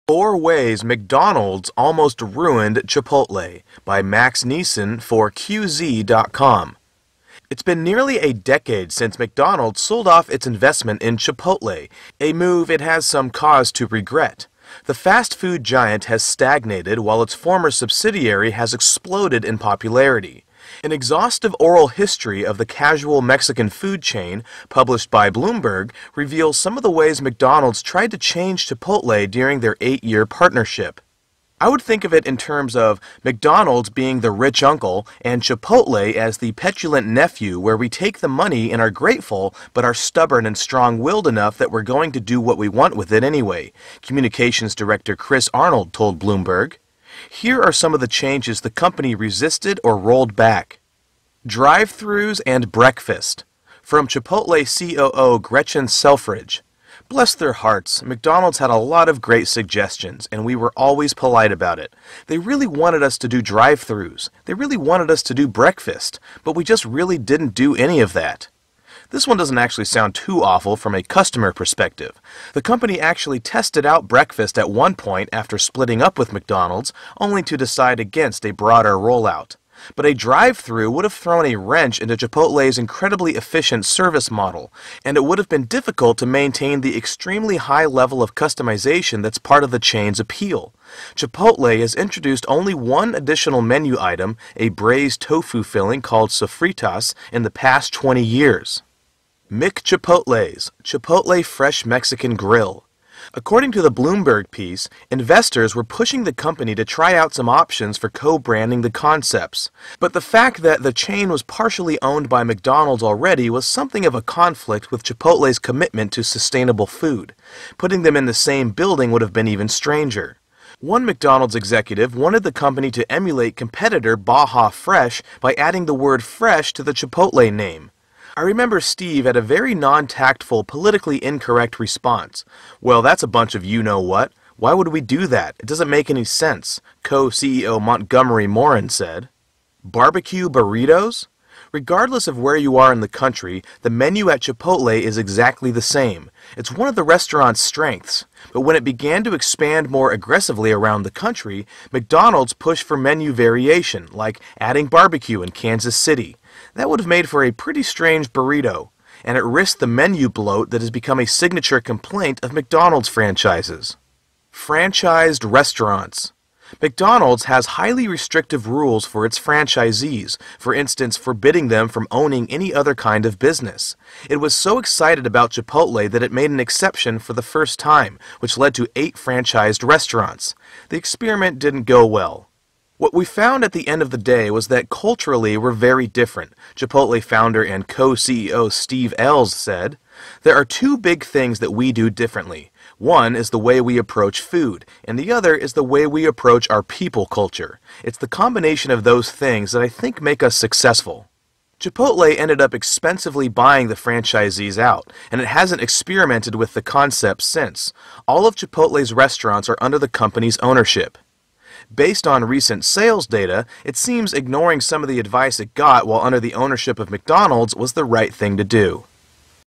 Four Ways McDonald's Almost Ruined Chipotle by Max Neeson for QZ.com. It's been nearly a decade since McDonald's sold off its investment in Chipotle, a move it has some cause to regret. The fast food giant has stagnated while its former subsidiary has exploded in popularity. An exhaustive oral history of the casual Mexican food chain, published by Bloomberg, reveals some of the ways McDonald's tried to change Chipotle during their 8-year partnership. I would think of it in terms of McDonald's being the rich uncle and Chipotle as the petulant nephew, where we take the money and are grateful but are stubborn and strong-willed enough that we're going to do what we want with it anyway, Communications Director Chris Arnold told Bloomberg. Here are some of the changes the company resisted or rolled back. Drive-thrus and breakfast. From Chipotle COO Gretchen Selfridge. Bless their hearts, McDonald's had a lot of great suggestions, and we were always polite about it. They really wanted us to do drive-thrus. They really wanted us to do breakfast, but we just really didn't do any of that. This one doesn't actually sound too awful from a customer perspective. The company actually tested out breakfast at one point after splitting up with McDonald's, only to decide against a broader rollout. But a drive-thru would have thrown a wrench into Chipotle's incredibly efficient service model, and it would have been difficult to maintain the extremely high level of customization that's part of the chain's appeal. Chipotle has introduced only one additional menu item, a braised tofu filling called sofritas, in the past 20 years. McChipotle's Chipotle Fresh Mexican Grill. According to the Bloomberg piece, investors were pushing the company to try out some options for co-branding the concepts. But the fact that the chain was partially owned by McDonald's already was something of a conflict with Chipotle's commitment to sustainable food. Putting them in the same building would have been even stranger. One McDonald's executive wanted the company to emulate competitor Baja Fresh by adding the word fresh to the Chipotle name. I remember Steve had a very non-tactful, politically incorrect response. Well, that's a bunch of you-know-what. Why would we do that? It doesn't make any sense, co-CEO Montgomery Morin said. Barbecue burritos? Regardless of where you are in the country, the menu at Chipotle is exactly the same. It's one of the restaurant's strengths. But when it began to expand more aggressively around the country, McDonald's pushed for menu variation, like adding barbecue in Kansas City. That would have made for a pretty strange burrito, and it risked the menu bloat that has become a signature complaint of McDonald's franchises. Franchised restaurants. McDonald's has highly restrictive rules for its franchisees, for instance forbidding them from owning any other kind of business. It was so excited about Chipotle that it made an exception for the first time, which led to 8 franchised restaurants. The experiment didn't go well. What we found at the end of the day was that culturally we're very different, Chipotle founder and co-CEO Steve Ells said. There are 2 big things that we do differently. One is the way we approach food, and the other is the way we approach our people culture. It's the combination of those things that I think make us successful. Chipotle ended up expensively buying the franchisees out, and it hasn't experimented with the concept since. All of Chipotle's restaurants are under the company's ownership. Based on recent sales data, it seems ignoring some of the advice it got while under the ownership of McDonald's was the right thing to do.